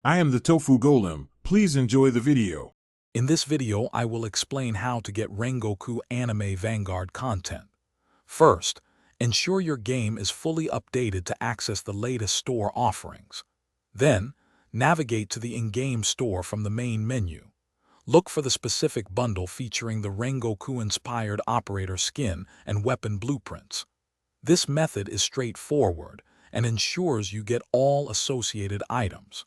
I am the Tofu Golem. Please enjoy the video. In this video, I will explain how to get Rengoku anime Vanguard content. First, ensure your game is fully updated to access the latest store offerings. Then, navigate to the in-game store from the main menu. Look for the specific bundle featuring the Rengoku-inspired operator skin and weapon blueprints. This method is straightforward and ensures you get all associated items.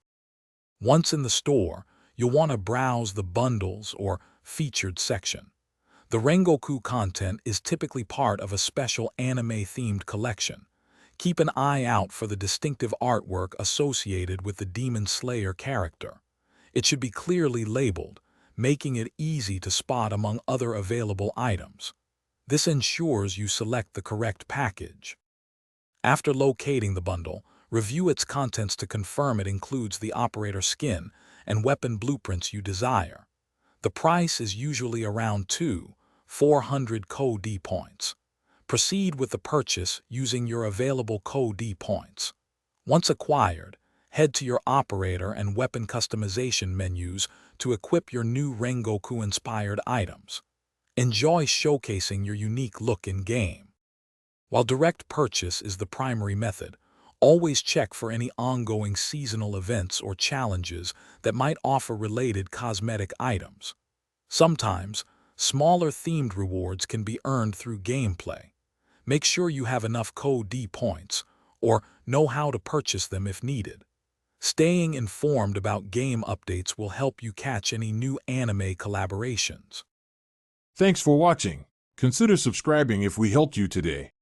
Once in the store, you'll want to browse the bundles or featured section. The Rengoku content is typically part of a special anime-themed collection. Keep an eye out for the distinctive artwork associated with the Demon Slayer character. It should be clearly labeled, making it easy to spot among other available items. This ensures you select the correct package. After locating the bundle, review its contents to confirm it includes the operator skin and weapon blueprints you desire. The price is usually around 400 COD points. Proceed with the purchase using your available COD points. Once acquired, head to your operator and weapon customization menus to equip your new Rengoku-inspired items. Enjoy showcasing your unique look in-game. While direct purchase is the primary method, always check for any ongoing seasonal events or challenges that might offer related cosmetic items. Sometimes, smaller themed rewards can be earned through gameplay. Make sure you have enough COD points, or know how to purchase them if needed. Staying informed about game updates will help you catch any new anime collaborations. Thanks for watching. Consider subscribing if we helped you today.